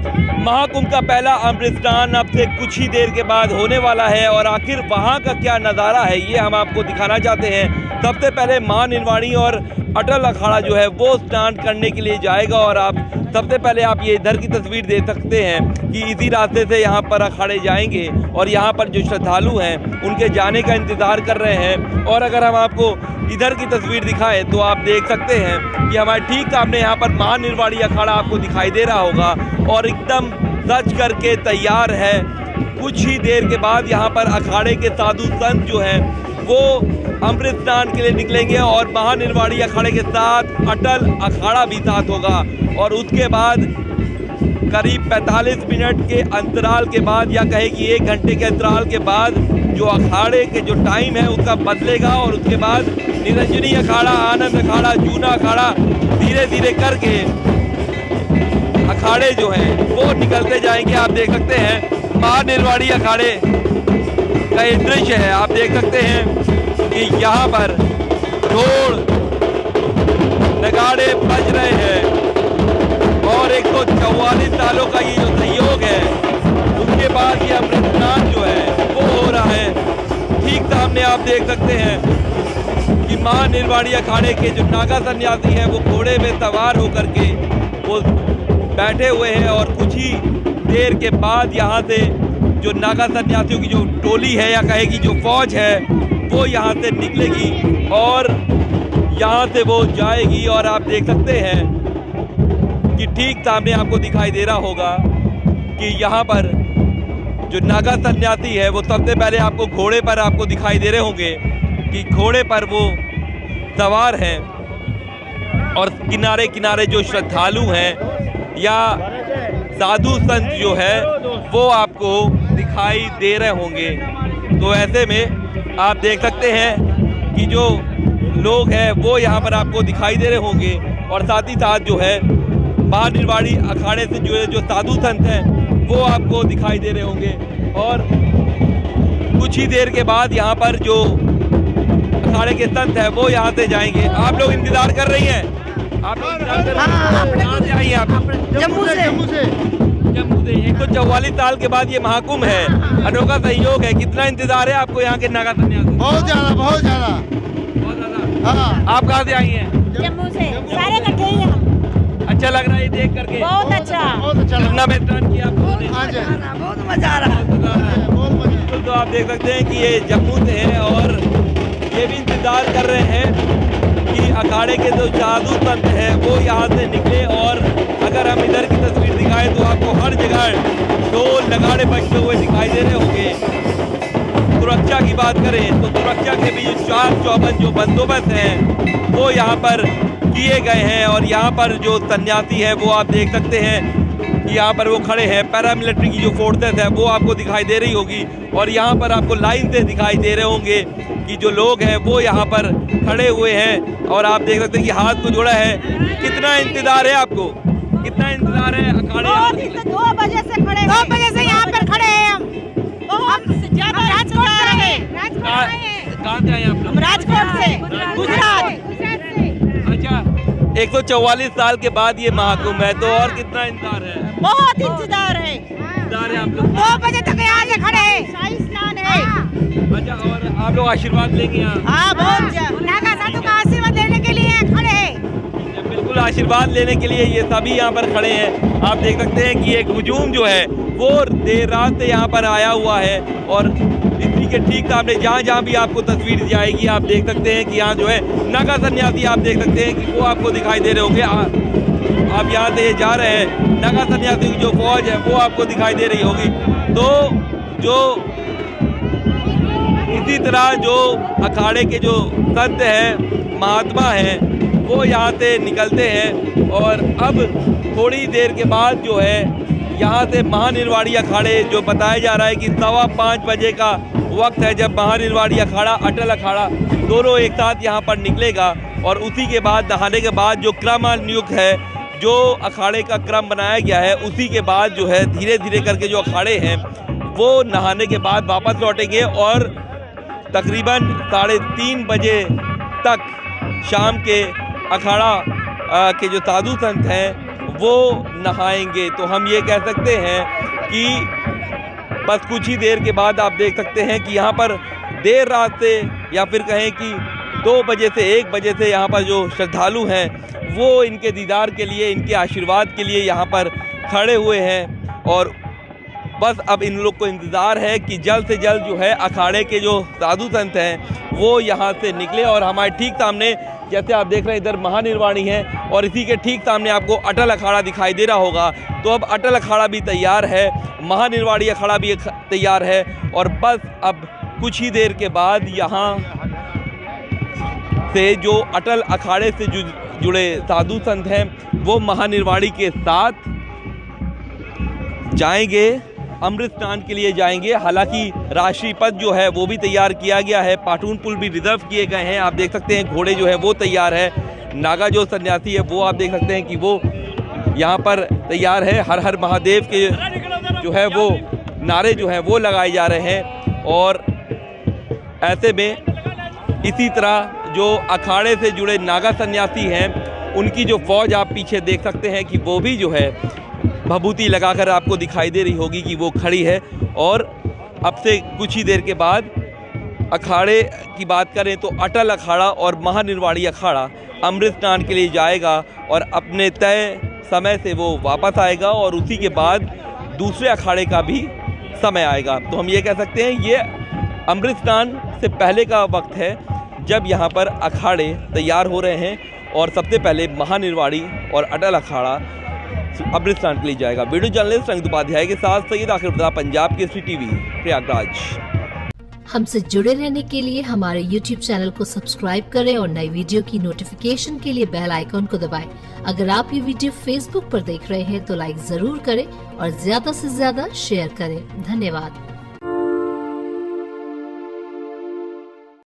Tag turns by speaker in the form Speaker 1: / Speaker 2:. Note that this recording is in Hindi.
Speaker 1: महाकुंभ का पहला अमृत स्नान अब से कुछ ही देर के बाद होने वाला है और आखिर वहाँ का क्या नज़ारा है ये हम आपको दिखाना चाहते हैं। सबसे पहले मां निर्वाणी और अटल अखाड़ा जो है वो स्नान करने के लिए जाएगा और आप सबसे पहले आप ये इधर की तस्वीर देख सकते हैं कि इसी रास्ते से यहाँ पर अखाड़े जाएंगे और यहाँ पर जो श्रद्धालु हैं उनके जाने का इंतज़ार कर रहे हैं। और अगर हम आपको इधर की तस्वीर दिखाएं तो आप देख सकते हैं कि हमारे ठीक सामने यहाँ पर मां निर्वाणी अखाड़ा आपको दिखाई दे रहा होगा और एकदम सज करके तैयार है। कुछ ही देर के बाद यहाँ पर अखाड़े के साधु संत जो हैं वो अमृत स्नान के लिए निकलेंगे और महानिर्वाणी अखाड़े के साथ अटल अखाड़ा भी साथ होगा और उसके बाद करीब 45 मिनट के अंतराल के बाद या कहे कि 1 घंटे के अंतराल के बाद जो अखाड़े के जो टाइम है उसका बदलेगा और उसके बाद निरंजनी अखाड़ा, आनंद अखाड़ा, जूना अखाड़ा धीरे धीरे करके अखाड़े जो हैं वो निकलते जाएंगे। आप देख सकते हैं महानिर्वाणी अखाड़े का ये दृश्य है। आप देख सकते हैं कि यहाँ पर ढोल नगाड़े बज रहे हैं और 144 सालों का ये जो सहयोग है उसके बाद ये अमृत स्नान जो है वो हो रहा है। ठीक सामने आप देख सकते हैं कि मां निर्वाणी अखाड़े के जो नागा सन्यासी हैं वो घोड़े में सवार होकर के वो बैठे हुए हैं और कुछ ही देर के बाद यहाँ से जो नागा सन्यासियों की जो टोली है या कहे कि जो फौज है वो यहाँ से निकलेगी और यहाँ से वो जाएगी। और आप देख सकते हैं कि ठीक सामने आपको दिखाई दे रहा होगा कि यहाँ पर जो नागा सन्यासी है वो सबसे पहले आपको घोड़े पर आपको दिखाई दे रहे होंगे कि घोड़े पर वो सवार हैं और किनारे किनारे जो श्रद्धालु हैं या साधु संत जो है वो आपको दिखाई दे रहे होंगे। तो ऐसे में आप देख सकते हैं कि जो लोग हैं वो यहाँ पर आपको दिखाई दे रहे होंगे और साथ ही साथ जो है महानिर्वाणी अखाड़े से जो साधु संत हैं वो आपको दिखाई दे रहे होंगे। और कुछ ही देर के बाद यहाँ पर जो अखाड़े के संत हैं वो यहाँ से जाएंगे। आप लोग इंतजार कर रही हैं? आप कहाँ से आई हैं? आप
Speaker 2: जम्मू से।
Speaker 1: 144 साल के बाद ये महाकुंभ है, अनोखा सहयोग है। कितना इंतजार है आपको यहाँ के नागा सन्यासी?
Speaker 2: बहुत ज्यादा
Speaker 1: बहुत ज्यादा।
Speaker 2: हाँ।
Speaker 1: आप कहाँ से आई हैं?
Speaker 3: जम्मू से। सारे इकट्ठे ही हैं।
Speaker 1: अच्छा लग रहा है ये देख करके?
Speaker 3: बहुत अच्छा।
Speaker 1: कितना मेहनत किया आपने?
Speaker 3: बहुत मजा आ रहा है।
Speaker 1: तो आप देख सकते हैं कि ये जम्मू से है और ये भी इंतजार कर रहे हैं कि अखाड़े के जो साधु संत हैं वो यहाँ से निकले। और अगर हम इधर की तस्वीर दिखाएं तो आपको हर जगह ढोल नगाड़े बजते हुए दिखाई दे रहे होंगे। सुरक्षा की बात करें तो सुरक्षा के भी चाक चौबंद जो बंदोबस्त हैं वो यहाँ पर किए गए हैं। और यहाँ पर जो सन्यासी है वो आप देख सकते हैं कि यहाँ पर वो खड़े हैं। पैरामिलिट्री की जो फोर्सेस है वो आपको दिखाई दे रही होगी और यहाँ पर आपको लाइन से दिखाई दे रहे होंगे कि जो लोग हैं वो यहाँ पर खड़े हुए हैं। और आप देख सकते हैं कि हाथ को जोड़ा है। कितना इंतजार है आपको? कितना इंतजार है अखाड़े?
Speaker 3: 2 बजे से खड़े, 2 बजे से यहाँ पर खड़े हैं हम। राजकोट से आए हैं।
Speaker 1: कहाँ से आए आप लोग?
Speaker 3: राजकोट से, गुजरात।
Speaker 1: अच्छा, 144 साल के बाद ये महाकुंभ है तो और कितना इंतजार है?
Speaker 3: बहुत इंतजार है।
Speaker 1: इंतजार है आप लोग?
Speaker 3: 2 बजे तक यहाँ से खड़े हैं। शाही स्नान है।
Speaker 1: अच्छा, और आप लोग आशीर्वाद लेंगे यहाँ?
Speaker 3: हाँ, बहुत नागा साधु का आशीर्वाद लेने के लिए खड़े हैं।
Speaker 1: बिल्कुल आशीर्वाद लेने के लिए ये सभी यहाँ पर खड़े हैं। आप देख सकते हैं कि एक हुजूम जो है वो देर रात से यहाँ पर आया हुआ है और इसी के ठीक सामने जहाँ जहाँ भी आपको तस्वीर जाएगी आप देख सकते हैं कि यहाँ जो है नागा सन्यासी आप देख सकते हैं कि वो आपको दिखाई दे रहे होंगे। आप यहाँ से ये जा रहे हैं, नागा सन्यासी की जो फौज है वो आपको दिखाई दे रही होगी। तो जो इसी तरह जो अखाड़े के जो संत हैं, महात्मा हैं, वो यहाँ से निकलते हैं और अब थोड़ी देर के बाद जो है यहाँ से महानिर्वाणी अखाड़े जो बताया जा रहा है कि 5:15 बजे का वक्त है जब महानिर्वाणी अखाड़ा अटल अखाड़ा दोनों एक साथ यहाँ पर निकलेगा। और उसी के बाद नहाने के बाद जो क्रमानुयुक्त है, जो अखाड़े का क्रम बनाया गया है, उसी के बाद जो है धीरे धीरे करके जो अखाड़े हैं वो नहाने के बाद वापस लौटेंगे और तकरीबन 3:30 बजे तक शाम के अखाड़ा के जो साधु संत हैं वो नहाएंगे। तो हम ये कह सकते हैं कि बस कुछ ही देर के बाद आप देख सकते हैं कि यहाँ पर देर रात से या फिर कहें कि 2 बजे से 1 बजे से यहाँ पर जो श्रद्धालु हैं वो इनके दीदार के लिए, इनके आशीर्वाद के लिए यहाँ पर खड़े हुए हैं। और बस अब इन लोग को इंतज़ार है कि जल्द से जल्द जो है अखाड़े के जो साधु संत हैं वो यहाँ से निकले। और हमारे ठीक सामने जैसे आप देख रहे हैं इधर महानिर्वाणी है और इसी के ठीक सामने आपको अटल अखाड़ा दिखाई दे रहा होगा। तो अब अटल अखाड़ा भी तैयार है, महानिर्वाणी अखाड़ा भी तैयार है और बस अब कुछ ही देर के बाद यहाँ से जो अटल अखाड़े से जुड़े साधु संत हैं वो महानिर्वाणी के साथ जाएंगे, अमृत स्नान के लिए जाएंगे। हालांकि राष्ट्रीय पथ जो है वो भी तैयार किया गया है, पाटून पुल भी रिजर्व किए गए हैं। आप देख सकते हैं घोड़े जो है वो तैयार है, नागा जो सन्यासी है वो आप देख सकते हैं कि वो यहाँ पर तैयार है। हर हर महादेव के जो है वो नारे जो हैं वो लगाए जा रहे हैं। और ऐसे में इसी तरह जो अखाड़े से जुड़े नागा सन्यासी हैं उनकी जो फौज आप पीछे देख सकते हैं कि वो भी जो है भभूति लगाकर आपको दिखाई दे रही होगी कि वो खड़ी है। और अब से कुछ ही देर के बाद अखाड़े की बात करें तो अटल अखाड़ा और महानिर्वाणी अखाड़ा अमृत स्नान के लिए जाएगा और अपने तय समय से वो वापस आएगा और उसी के बाद दूसरे अखाड़े का भी समय आएगा। तो हम ये कह सकते हैं ये अमृत स्नान से पहले का वक्त है जब यहाँ पर अखाड़े तैयार हो रहे हैं और सबसे पहले महानिर्वाणी और अटल अखाड़ा अमृत स्नान के लिए जाएगा। वीडियो जर्नलिस्ट रंग उपाध्याय के साथ सैयद आखिर बता, पंजाब केसरी टीवी, प्रयागराज।
Speaker 2: हमसे जुड़े रहने के लिए हमारे YouTube चैनल को सब्सक्राइब करें और नई वीडियो की नोटिफिकेशन के लिए बेल आइकॉन को दबाएं। अगर आप ये वीडियो Facebook पर देख रहे हैं तो लाइक जरूर करें और ज्यादा से ज्यादा शेयर करें। धन्यवाद।